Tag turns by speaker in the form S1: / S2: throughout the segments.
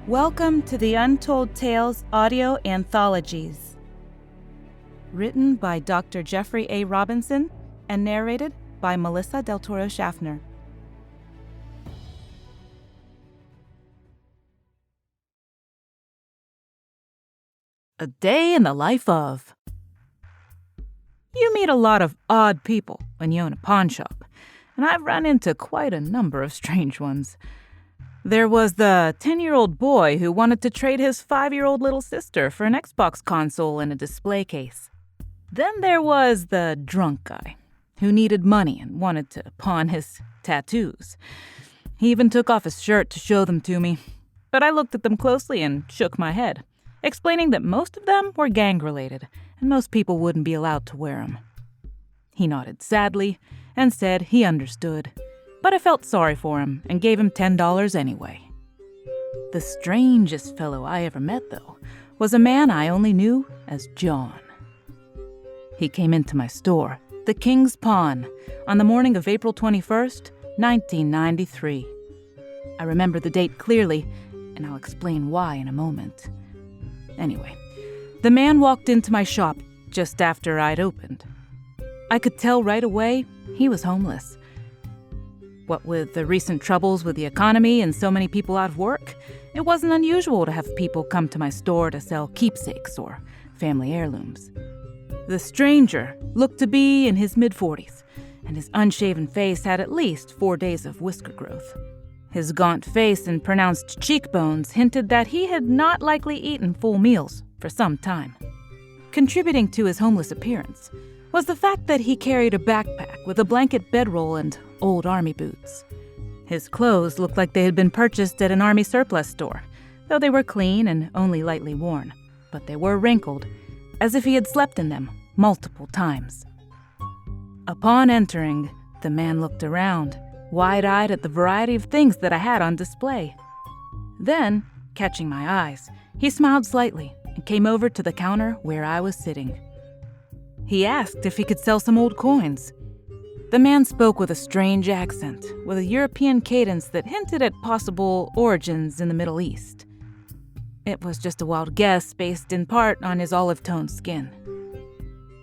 S1: Welcome to the Untold Tales audio anthologies. Written by Dr. Jeffrey A. Robinson and narrated by Melissa Del Toro Schaffner. A day in the life of. You meet a lot of odd people when you own a pawn shop, and I've run into quite a number of strange ones. There was the 10-year-old boy who wanted to trade his 5-year-old little sister for an Xbox console and a display case. Then there was the drunk guy who needed money and wanted to pawn his tattoos. He even took off his shirt to show them to me, but I looked at them closely and shook my head, explaining that most of them were gang-related and most people wouldn't be allowed to wear them. He nodded sadly and said he understood, but I felt sorry for him and gave him $10 anyway. The strangest fellow I ever met, though, was a man I only knew as John. He came into my store, the King's Pawn, on the morning of April 21st, 1993. I remember the date clearly, and I'll explain why in a moment. Anyway, the man walked into my shop just after I'd opened. I could tell right away he was homeless. What with the recent troubles with the economy and so many people out of work, it wasn't unusual to have people come to my store to sell keepsakes or family heirlooms. The stranger looked to be in his mid-40s, and his unshaven face had at least 4 days of whisker growth. His gaunt face and pronounced cheekbones hinted that he had not likely eaten full meals for some time. Contributing to his homeless appearance was the fact that he carried a backpack with a blanket bedroll and old army boots. His clothes looked like they had been purchased at an army surplus store, though they were clean and only lightly worn, but they were wrinkled, as if he had slept in them multiple times. Upon entering, the man looked around, wide-eyed at the variety of things that I had on display. Then, catching my eyes, he smiled slightly and came over to the counter where I was sitting. He asked if he could sell some old coins. The man spoke with a strange accent, with a European cadence that hinted at possible origins in the Middle East. It was just a wild guess based in part on his olive-toned skin.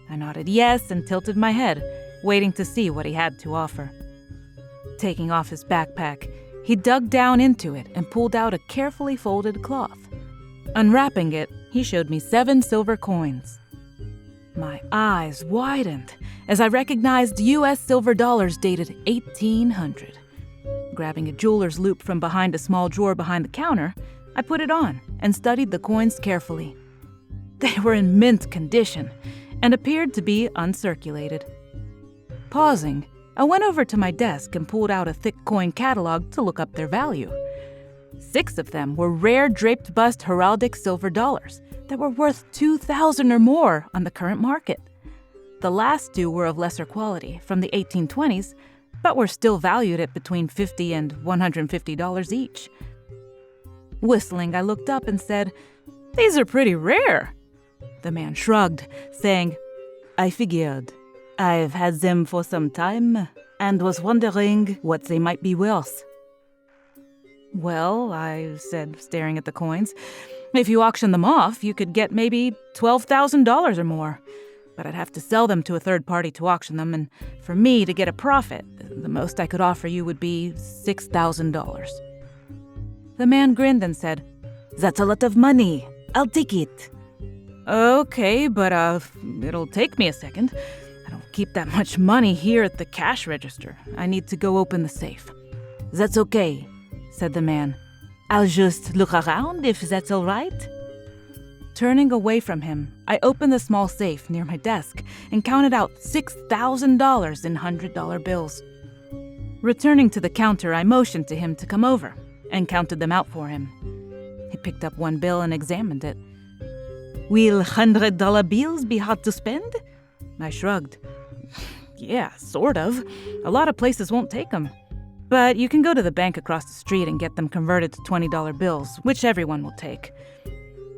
S1: I nodded yes and tilted my head, waiting to see what he had to offer. Taking off his backpack, he dug down into it and pulled out a carefully folded cloth. Unwrapping it, he showed me 7 silver coins. My eyes widened as I recognized U.S. silver dollars dated 1800. Grabbing a jeweler's loop from behind a small drawer behind the counter, I put it on and studied the coins carefully. They were in mint condition and appeared to be uncirculated. Pausing, I went over to my desk and pulled out a thick coin catalog to look up their value. 6 of them were rare draped bust heraldic silver dollars that were worth $2,000 or more on the current market. The last 2 were of lesser quality, from the 1820s, but were still valued at between $50 and $150 each. Whistling, I looked up and said, "These are pretty rare." The man shrugged, saying, "I figured. I've had them for some time and was wondering what they might be worth." "Well," I said, staring at the coins, "if you auction them off, you could get maybe $12,000 or more. But I'd have to sell them to a third party to auction them, and for me to get a profit, the most I could offer you would be $6,000. The man grinned and said, "That's a lot of money. I'll take it." "Okay, but it'll take me a second. I don't keep that much money here at the cash register. I need to go open the safe." "That's okay," said the man. "I'll just look around if that's all right." Turning away from him, I opened the small safe near my desk and counted out $6,000 in $100 bills. Returning to the counter, I motioned to him to come over and counted them out for him. He picked up one bill and examined it. "Will $100 bills be hard to spend?" I shrugged. "Yeah, sort of. A lot of places won't take them. But you can go to the bank across the street and get them converted to $20 bills, which everyone will take.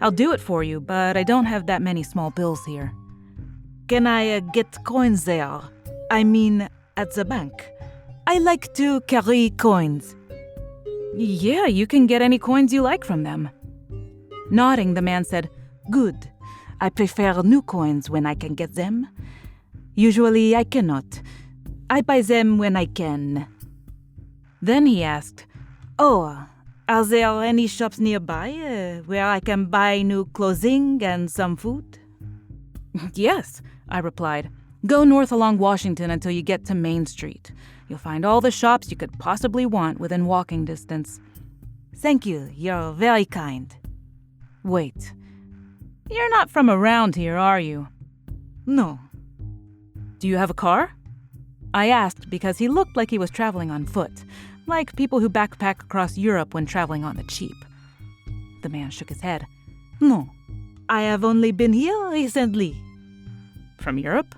S1: I'll do it for you, but I don't have that many small bills here." "Can I get coins there? I mean, at the bank. I like to carry coins." Yeah, you can get any coins you like from them. Nodding, the man said, Good. I prefer new coins when I can get them. Usually I cannot. I buy them when I can. Then he asked, Oh, are there any shops nearby where I can buy new clothing and some food? Yes, I replied. Go north along Washington until you get to Main Street. You'll find all the shops you could possibly want within walking distance. Thank you, you're very kind. Wait, you're not from around here, are you? No. Do you have a car? I asked because he looked like he was traveling on foot, like people who backpack across Europe when traveling on the cheap. The man shook his head. No, I have only been here recently. From Europe?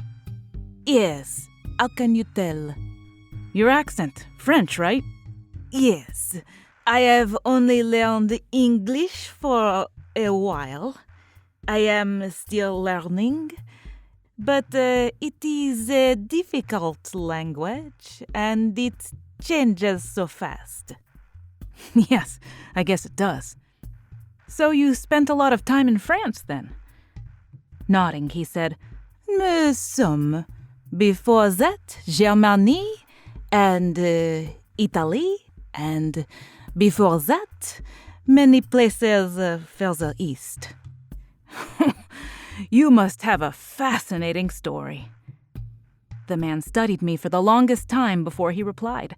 S1: Yes. How can you tell? Your accent. French, right? Yes. I have only learned English for a while. I am still learning. But it is a difficult language, and it changes so fast. Yes, I guess it does. So you spent a lot of time in France, then? Nodding, he said, Some. Before that, Germany, and Italy, and before that, many places further east. You must have a fascinating story. The man studied me for the longest time before he replied.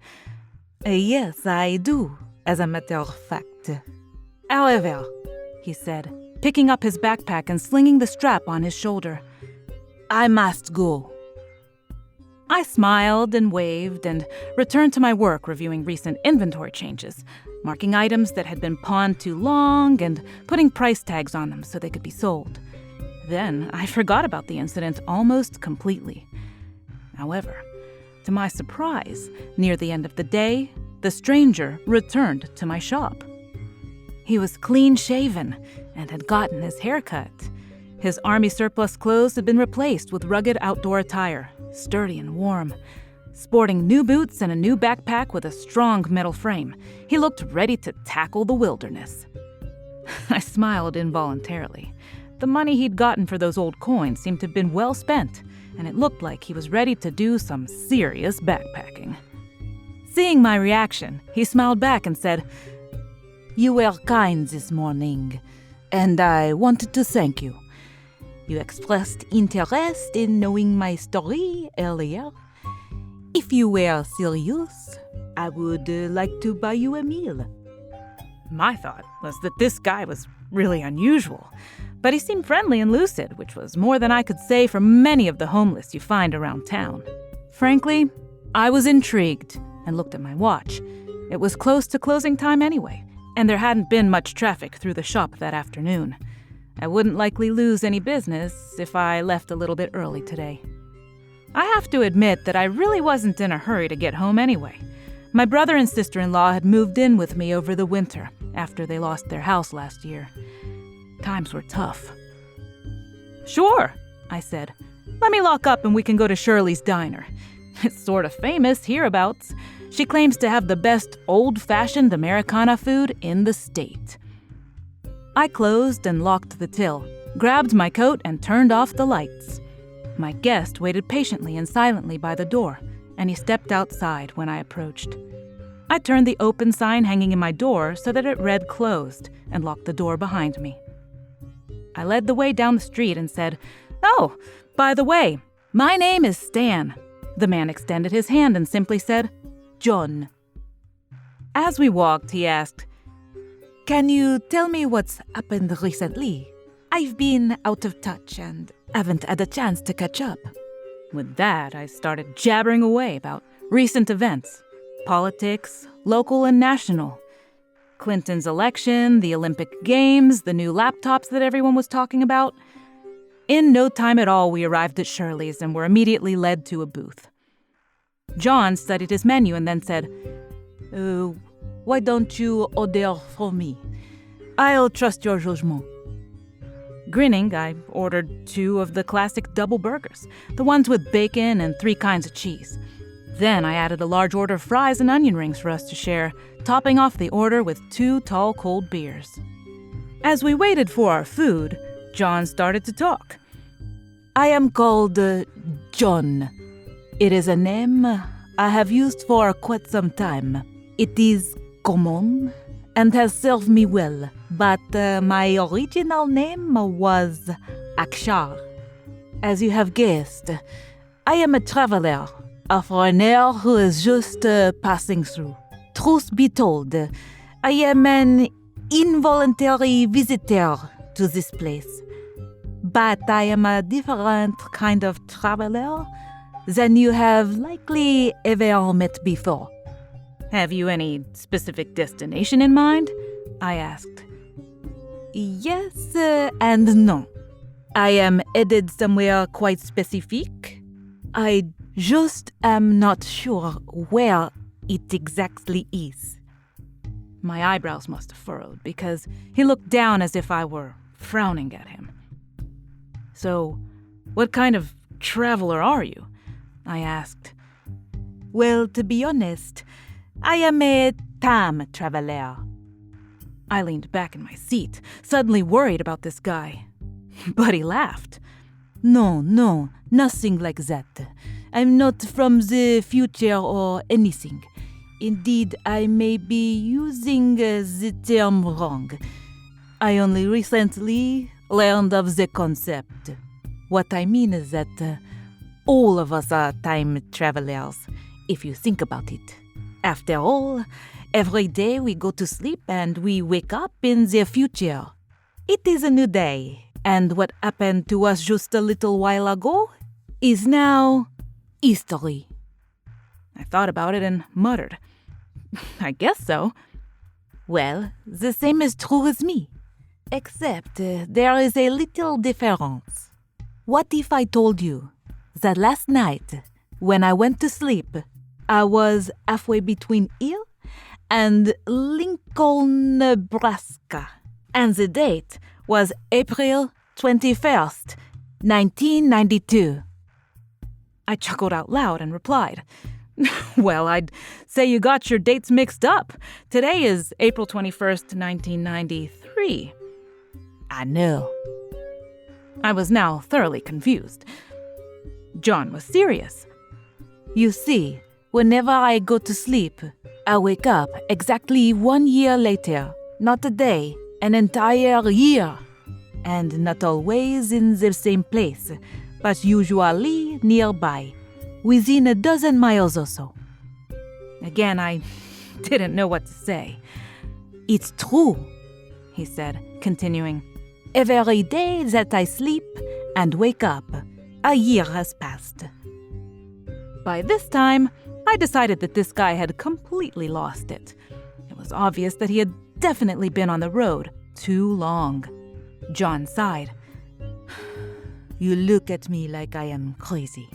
S1: Yes, I do, as a matter of fact. However, he said, picking up his backpack and slinging the strap on his shoulder, I must go. I smiled and waved and returned to my work reviewing recent inventory changes, marking items that had been pawned too long and putting price tags on them so they could be sold. Then I forgot about the incident almost completely. However, to my surprise, near the end of the day, the stranger returned to my shop. He was clean-shaven and had gotten his hair cut. His army surplus clothes had been replaced with rugged outdoor attire, sturdy and warm. Sporting new boots and a new backpack with a strong metal frame, he looked ready to tackle the wilderness. I smiled involuntarily. The money he'd gotten for those old coins seemed to have been well spent, and it looked like he was ready to do some serious backpacking. Seeing my reaction, he smiled back and said, You were kind this morning, and I wanted to thank you. You expressed interest in knowing my story earlier. If you were serious, I would like to buy you a meal. My thought was that this guy was really unusual, but he seemed friendly and lucid, which was more than I could say for many of the homeless you find around town. Frankly, I was intrigued and looked at my watch. It was close to closing time anyway, and there hadn't been much traffic through the shop that afternoon. I wouldn't likely lose any business if I left a little bit early today. I have to admit that I really wasn't in a hurry to get home anyway. My brother and sister-in-law had moved in with me over the winter after they lost their house last year. Times were tough. Sure, I said. Let me lock up and we can go to Shirley's Diner. It's sort of famous hereabouts. She claims to have the best old-fashioned Americana food in the state. I closed and locked the till, grabbed my coat and turned off the lights. My guest waited patiently and silently by the door, and he stepped outside when I approached. I turned the open sign hanging in my door so that it read closed and locked the door behind me. I led the way down the street and said, Oh, by the way, my name is Stan. The man extended his hand and simply said, John. As we walked, he asked, Can you tell me what's happened recently? I've been out of touch and haven't had a chance to catch up. With that, I started jabbering away about recent events, politics, local and national, Clinton's election, the Olympic Games, the new laptops that everyone was talking about. In no time at all, we arrived at Shirley's and were immediately led to a booth. John studied his menu and then said, Why don't you order for me? I'll trust your judgment. Grinning, I ordered 2 of the classic double burgers, the ones with bacon and 3 kinds of cheese. Then I added a large order of fries and onion rings for us to share, topping off the order with 2 tall cold beers. As we waited for our food, John started to talk. I am called John. It is a name I have used for quite some time. It is common and has served me well, but my original name was Akshar. As you have guessed, I am a traveler, a foreigner who is just passing through. Truth be told, I am an involuntary visitor to this place. But I am a different kind of traveler than you have likely ever met before. Have you any specific destination in mind? I asked. Yes and no. I am headed somewhere quite specific. I just am not sure where it exactly is. My eyebrows must have furrowed because he looked down as if I were frowning at him. So, what kind of traveler are you? I asked. Well, to be honest, I am a time traveler. I leaned back in my seat, suddenly worried about this guy. But he laughed. No, nothing like that. I'm not from the future or anything. Indeed, I may be using the term wrong. I only recently learned of the concept. What I mean is that all of us are time travelers, if you think about it. After all, every day we go to sleep and we wake up in the future. It is a new day, and what happened to us just a little while ago is now history. I thought about it and muttered, I guess so. Well, the same is true as me. Except there is a little difference. What if I told you that last night, when I went to sleep, I was halfway between here and Lincoln, Nebraska, and the date was April 21st, 1992. I chuckled out loud and replied, Well, I'd say you got your dates mixed up. Today is April 21st, 1993. I know. I was now thoroughly confused. John was serious. You see, whenever I go to sleep, I wake up exactly 1 year later. Not a day, an entire year. And not always in the same place, but usually nearby, within a dozen miles or so. Again, I didn't know what to say. It's true, he said, continuing. Every day that I sleep and wake up, a year has passed. By this time, I decided that this guy had completely lost it. It was obvious that he had definitely been on the road too long. John sighed. You look at me like I am crazy.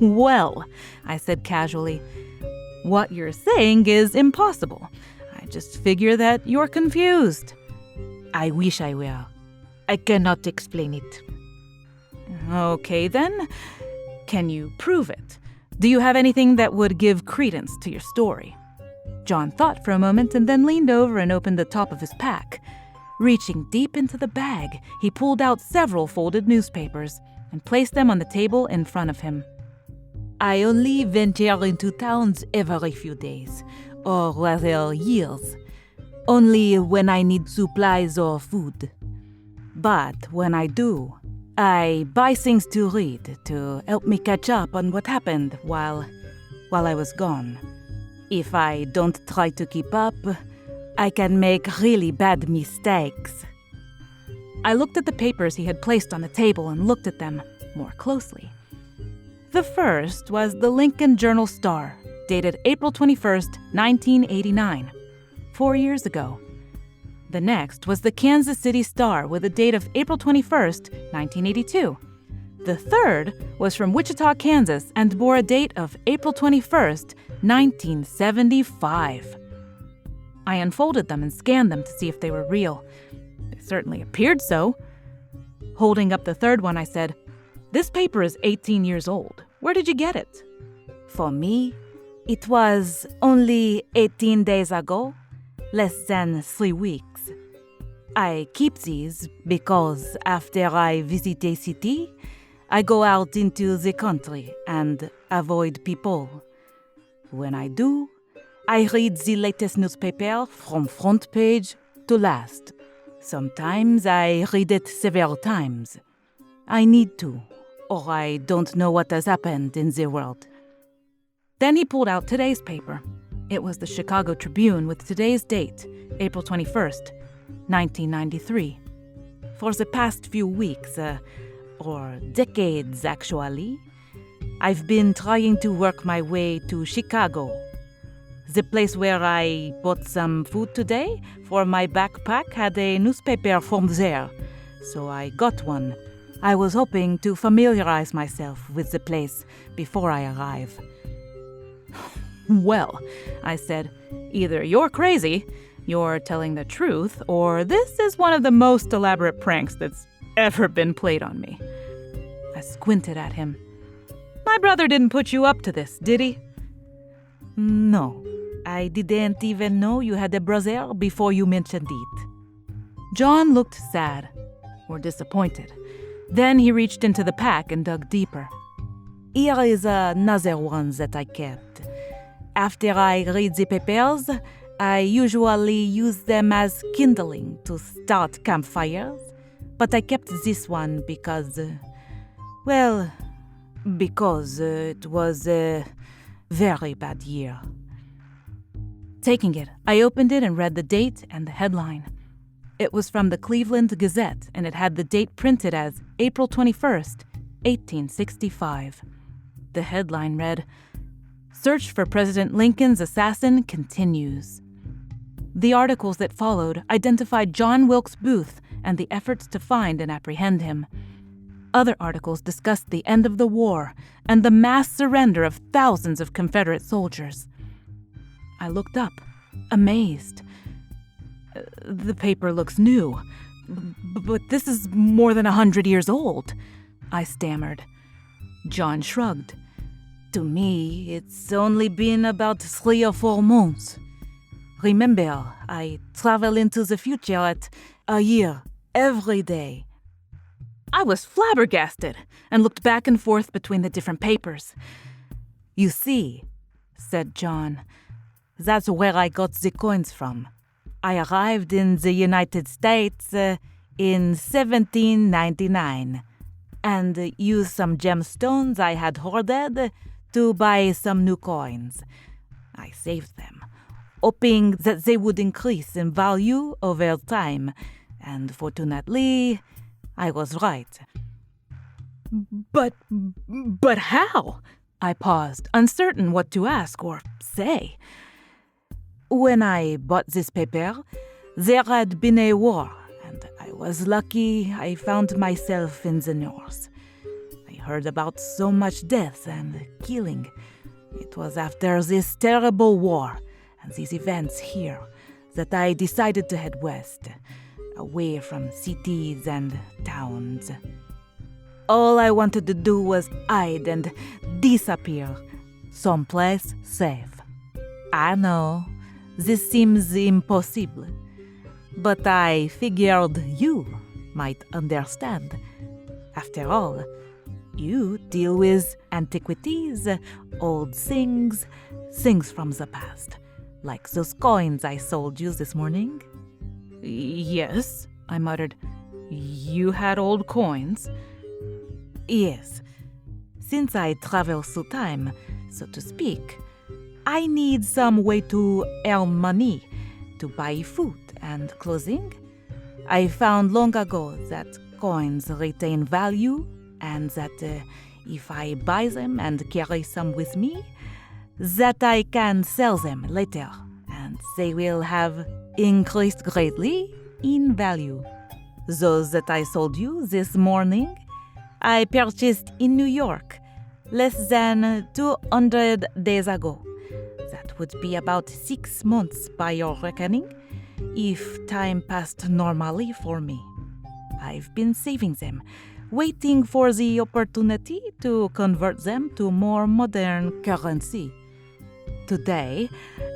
S1: Well, I said casually, what you're saying is impossible. I just figure that you're confused. I wish I were. I cannot explain it. Okay, then. Can you prove it? Do you have anything that would give credence to your story? John thought for a moment and then leaned over and opened the top of his pack. Reaching deep into the bag, he pulled out several folded newspapers and placed them on the table in front of him. I only venture into towns every few days, or rather years. Only when I need supplies or food. But when I do, I buy things to read to help me catch up on what happened while I was gone. If I don't try to keep up, I can make really bad mistakes. I looked at the papers he had placed on the table and looked at them more closely. The first was the Lincoln Journal-Star, dated April 21st, 1989, 4 years ago. The next was the Kansas City Star with a date of April 21st, 1982. The third was from Wichita, Kansas, and bore a date of April 21st, 1975. I unfolded them and scanned them to see if they were real. They certainly appeared so. Holding up the third one, I said, This paper is 18 years old. Where did you get it? For me, it was only 18 days ago, less than 3 weeks. I keep these because after I visit a city, I go out into the country and avoid people. When I do, I read the latest newspaper from front page to last. Sometimes I read it several times. I need to, or I don't know what has happened in the world. Then he pulled out today's paper. It was the Chicago Tribune with today's date, April 21st, 1993. For the past few weeks, or decades actually, I've been trying to work my way to Chicago. The place where I bought some food today for my backpack had a newspaper from there, so I got one. I was hoping to familiarize myself with the place before I arrive. Well, I said, either you're crazy, you're telling the truth, or this is one of the most elaborate pranks that's ever been played on me. I squinted at him. My brother didn't put you up to this, did he? No, I didn't even know you had a brother before you mentioned it. John looked sad, or disappointed. Then he reached into the pack and dug deeper. Here is another one that I kept. After I read the papers, I usually use them as kindling to start campfires, but I kept this one because it was a very bad year. Taking it, I opened it and read the date and the headline. It was from the Cleveland Gazette, and it had the date printed as April 21st, 1865. The headline read, "Search for President Lincoln's assassin continues." The articles that followed identified John Wilkes Booth and the efforts to find and apprehend him. Other articles discussed the end of the war and the mass surrender of thousands of Confederate soldiers. I looked up, amazed. The paper looks new, but this is more than 100 years old, I stammered. John shrugged. To me, it's only been about 3 or 4 months. Remember, I travel into the future at a year, every day. I was flabbergasted and looked back and forth between the different papers. You see, said John, that's where I got the coins from. I arrived in the United States in 1799 and used some gemstones I had hoarded to buy some new coins. I saved them, hoping that they would increase in value over time, and fortunately, I was right. But how? I paused, uncertain what to ask or say. When I bought this paper, there had been a war, and I was lucky I found myself in the North. I heard about so much death and killing. It was after this terrible war and these events here that I decided to head west, away from cities and towns. All I wanted to do was hide and disappear, someplace safe. I know, this seems impossible, but I figured you might understand. After all, you deal with antiquities, old things from the past, like those coins I sold you this morning. Yes, I muttered. You had old coins? Yes. Since I travel through time, so to speak, I need some way to earn money, to buy food and clothing. I found long ago that coins retain value and that if I buy them and carry some with me, that I can sell them later and they will have increased greatly in value. Those that I sold you this morning, I purchased in New York less than 200 days ago. That would be about 6 months by your reckoning, if time passed normally for me. I've been saving them, waiting for the opportunity to convert them to more modern currency. Today,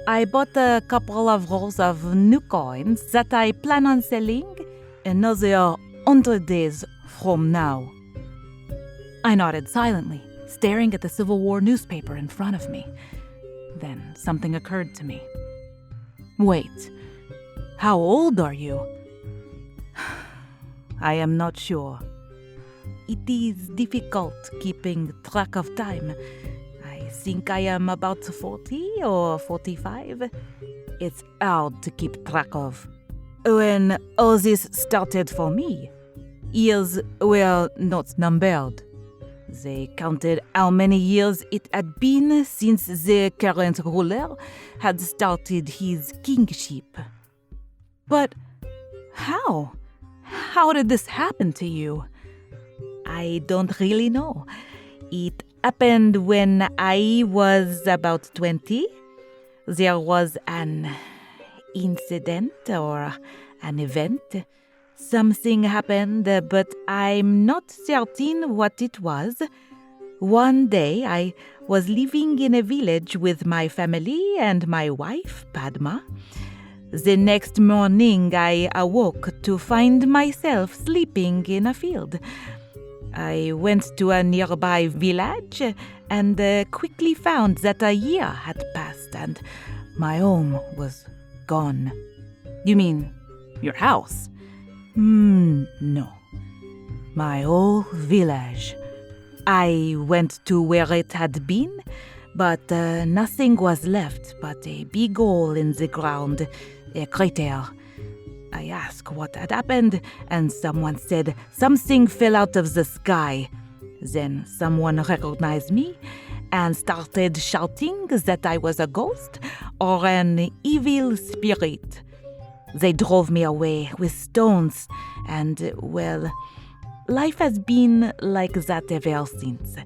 S1: I bought a couple of rolls of new coins that I plan on selling another 100 days from now. I nodded silently, staring at the Civil War newspaper in front of me. Then something occurred to me. Wait, how old are you? I am not sure. It is difficult keeping track of time. I think I am about 40 or 45. It's hard to keep track of. When all this started for me, years were not numbered. They counted how many years it had been since the current ruler had started his kingship. But how? How did this happen to you? I don't really know. It happened when I was about 20. There was an incident or an event. Something happened, but I'm not certain what it was. One day, I was living in a village with my family and my wife, Padma. The next morning, I awoke to find myself sleeping in a field. I went to a nearby village and quickly found that a year had passed and my home was gone. You mean your house? No. My whole village. I went to where it had been, but nothing was left but a big hole in the ground, a crater. I asked what had happened, and someone said something fell out of the sky. Then someone recognized me and started shouting that I was a ghost or an evil spirit. They drove me away with stones, and, well, life has been like that ever since.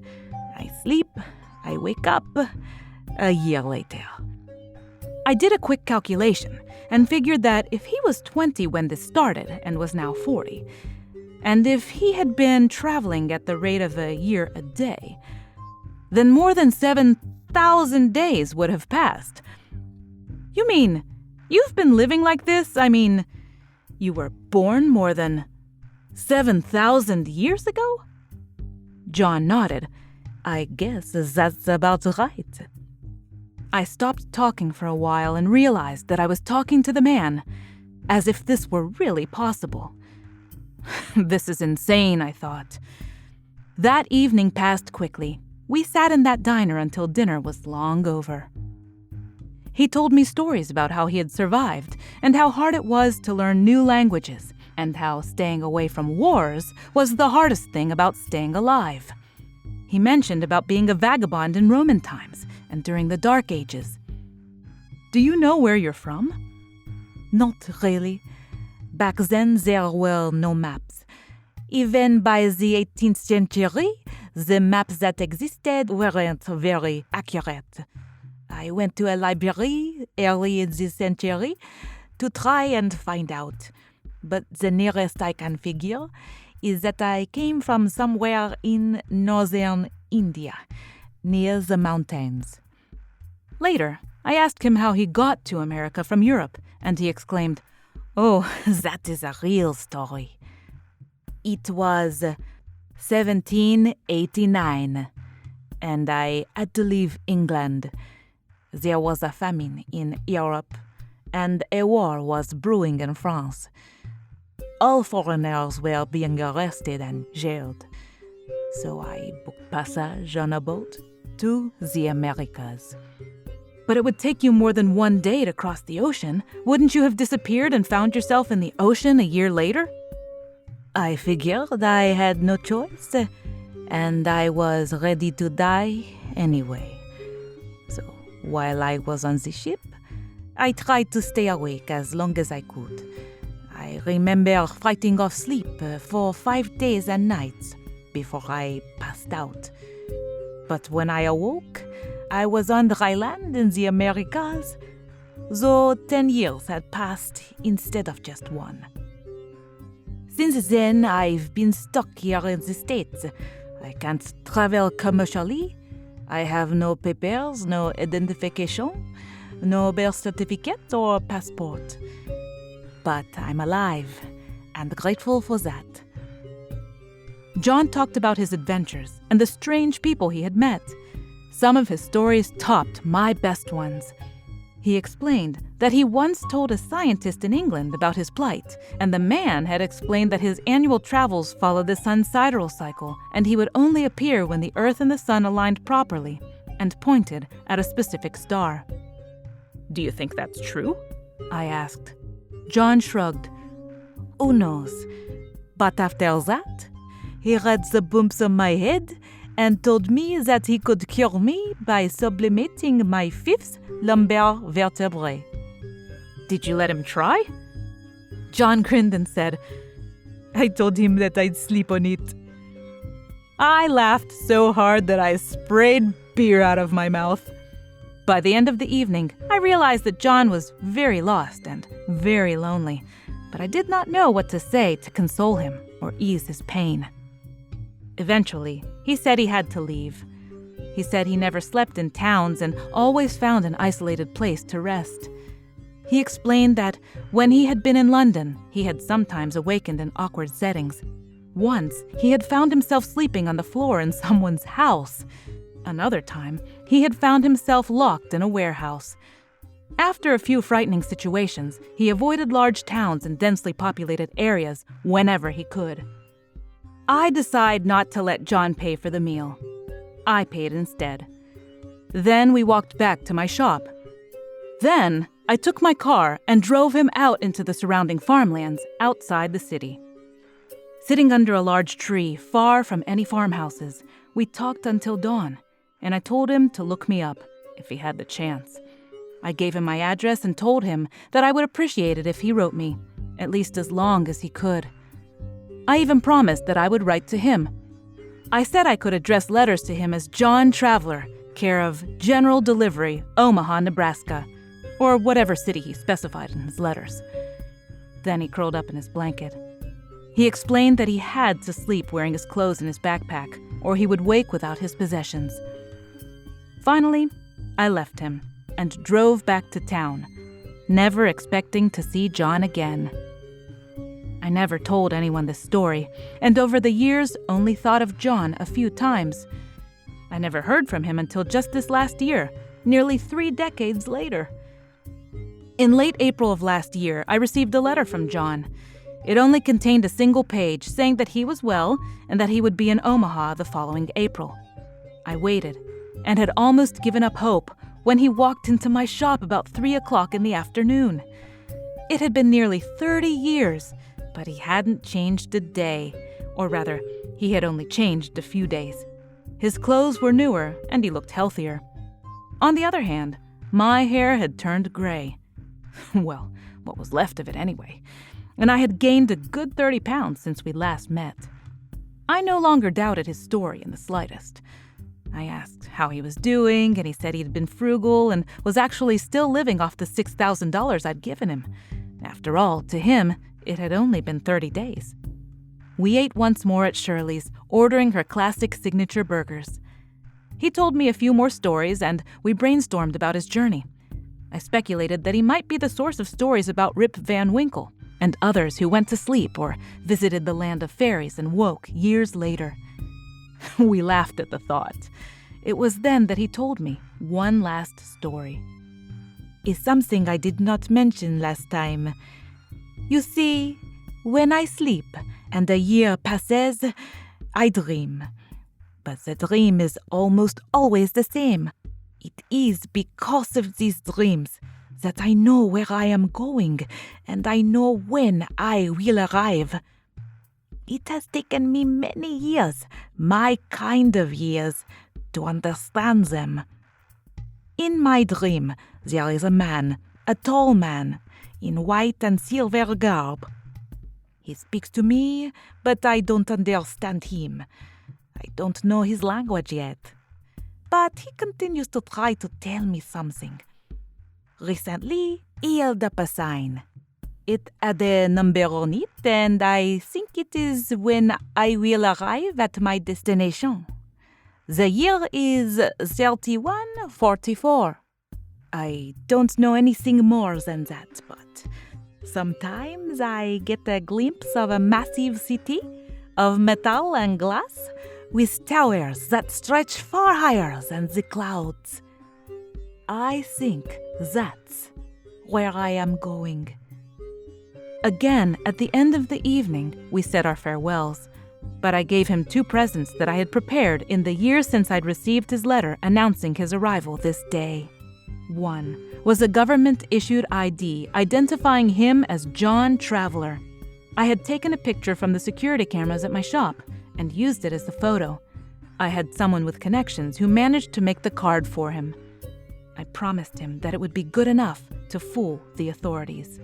S1: I sleep, I wake up, a year later. I did a quick calculation and figured that if he was 20 when this started and was now 40, and if he had been traveling at the rate of a year a day, then more than 7,000 days would have passed. You mean you've been living like this? I mean, you were born more than 7,000 years ago? John nodded. I guess that's about right. I stopped talking for a while and realized that I was talking to the man, as if this were really possible. This is insane, I thought. That evening passed quickly. We sat in that diner until dinner was long over. He told me stories about how he had survived and how hard it was to learn new languages and how staying away from wars was the hardest thing about staying alive. He mentioned about being a vagabond in Roman times and during the Dark Ages. Do you know where you're from? Not really. Back then there were no maps. Even by the 18th century, the maps that existed weren't very accurate. I went to a library early in this century to try and find out. But the nearest I can figure is that I came from somewhere in northern India, near the mountains. Later, I asked him how he got to America from Europe, and he exclaimed, "Oh, that is a real story. It was 1789, and I had to leave England. There was a famine in Europe, and a war was brewing in France. All foreigners were being arrested and jailed. So I booked passage on a boat to the Americas." But it would take you more than one day to cross the ocean. Wouldn't you have disappeared and found yourself in the ocean a year later? I figured I had no choice, and I was ready to die anyway. So while I was on the ship, I tried to stay awake as long as I could. I remember fighting off sleep for 5 days and nights before I passed out. But when I awoke, I was on dry land in the Americas, though 10 years had passed instead of just one. Since then, I've been stuck here in the States. I can't travel commercially. I have no papers, no identification, no birth certificate or passport. But I'm alive, and grateful for that. John talked about his adventures and the strange people he had met. Some of his stories topped my best ones. He explained that he once told a scientist in England about his plight, and the man had explained that his annual travels followed the sun's sidereal cycle, and he would only appear when the Earth and the sun aligned properly, and pointed at a specific star. "Do you think that's true?" I asked. John shrugged. "Who knows? But after that, he read the bumps on my head and told me that he could cure me by sublimating my fifth lumbar vertebrae." "Did you let him try?" John grinned and said, "I told him that I'd sleep on it." I laughed so hard that I sprayed beer out of my mouth. By the end of the evening, I realized that John was very lost and very lonely, but I did not know what to say to console him or ease his pain. Eventually, he said he had to leave. He said he never slept in towns and always found an isolated place to rest. He explained that when he had been in London, he had sometimes awakened in awkward settings. Once, he had found himself sleeping on the floor in someone's house. Another time, he had found himself locked in a warehouse. After a few frightening situations, he avoided large towns and densely populated areas whenever he could. I decided not to let John pay for the meal. I paid instead. Then we walked back to my shop. Then I took my car and drove him out into the surrounding farmlands outside the city. Sitting under a large tree far from any farmhouses, we talked until dawn, and I told him to look me up if he had the chance. I gave him my address and told him that I would appreciate it if he wrote me, at least as long as he could. I even promised that I would write to him. I said I could address letters to him as John Traveler, care of General Delivery, Omaha, Nebraska, or whatever city he specified in his letters. Then he curled up in his blanket. He explained that he had to sleep wearing his clothes in his backpack, or he would wake without his possessions. Finally, I left him and drove back to town, never expecting to see John again. I never told anyone this story, and over the years only thought of John a few times. I never heard from him until just this last year, nearly 3 decades later. In late April of last year, I received a letter from John. It only contained a single page saying that he was well and that he would be in Omaha the following April. I waited and had almost given up hope when he walked into my shop about 3 o'clock in the afternoon. It had been nearly 30 years, but he hadn't changed a day, or rather, he had only changed a few days. His clothes were newer, and he looked healthier. On the other hand, my hair had turned gray. Well, what was left of it anyway, and I had gained a good 30 pounds since we last met. I no longer doubted his story in the slightest. I asked how he was doing, and he said he'd been frugal and was actually still living off the $6,000 I'd given him. After all, to him, it had only been 30 days. We ate once more at Shirley's, ordering her classic signature burgers. He told me a few more stories, and we brainstormed about his journey. I speculated that he might be the source of stories about Rip Van Winkle and others who went to sleep or visited the land of fairies and woke years later. We laughed at the thought. It was then that he told me one last story. "Is something I did not mention last time. You see, when I sleep and a year passes, I dream. But the dream is almost always the same. It is because of these dreams that I know where I am going and I know when I will arrive. It has taken me many years, my kind of years, to understand them. In my dream, there is a man, a tall man, in white and silver garb. He speaks to me, but I don't understand him. I don't know his language yet. But he continues to try to tell me something. Recently, he held up a sign. It a the number on it, and I think it is when I will arrive at my destination. The year is 3144. I don't know anything more than that, but sometimes I get a glimpse of a massive city of metal and glass with towers that stretch far higher than the clouds. I think that's where I am going. Again, at the end of the evening, we said our farewells, but I gave him 2 presents that I had prepared in the year since I'd received his letter announcing his arrival this day. One was a government-issued ID identifying him as John Traveler. I had taken a picture from the security cameras at my shop and used it as the photo. I had someone with connections who managed to make the card for him. I promised him that it would be good enough to fool the authorities.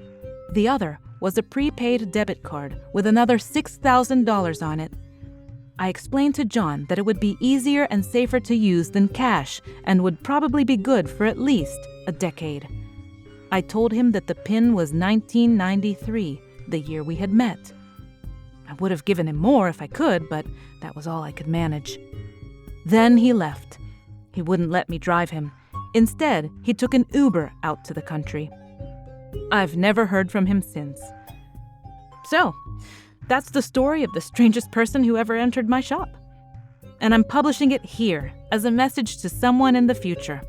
S1: The other was a prepaid debit card with another $6,000 on it. I explained to John that it would be easier and safer to use than cash and would probably be good for at least a decade. I told him that the PIN was 1993, the year we had met. I would have given him more if I could, but that was all I could manage. Then he left. He wouldn't let me drive him. Instead, he took an Uber out to the country. I've never heard from him since. So, that's the story of the strangest person who ever entered my shop. And I'm publishing it here as a message to someone in the future.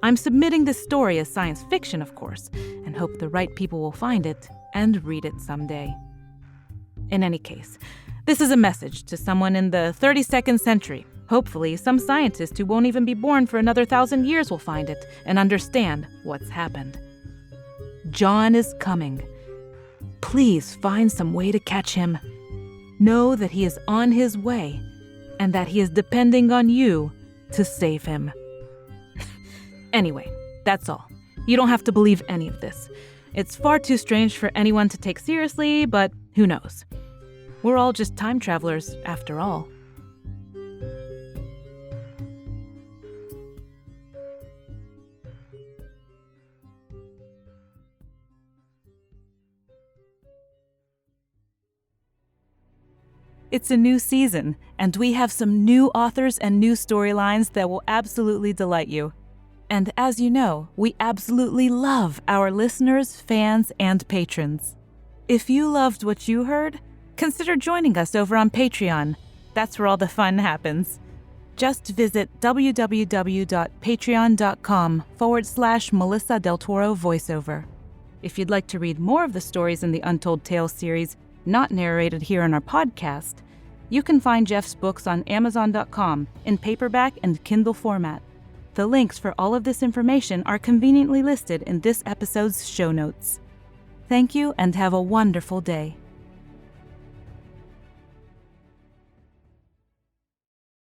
S1: I'm submitting this story as science fiction, of course, and hope the right people will find it and read it someday. In any case, this is a message to someone in the 32nd century. Hopefully, some scientist who won't even be born for another 1,000 years will find it and understand what's happened. John is coming. Please find some way to catch him. Know that he is on his way and that he is depending on you to save him. Anyway, that's all. You don't have to believe any of this. It's far too strange for anyone to take seriously, but who knows? We're all just time travelers after all. It's a new season, and we have some new authors and new storylines that will absolutely delight you. And as you know, we absolutely love our listeners, fans, and patrons. If you loved what you heard, consider joining us over on Patreon. That's where all the fun happens. Just visit www.patreon.com/Melissa Del Toro voiceover. If you'd like to read more of the stories in the Untold Tales series, not narrated here on our podcast, you can find Jeff's books on Amazon.com in paperback and Kindle format. The links for all of this information are conveniently listed in this episode's show notes. Thank you and have a wonderful day.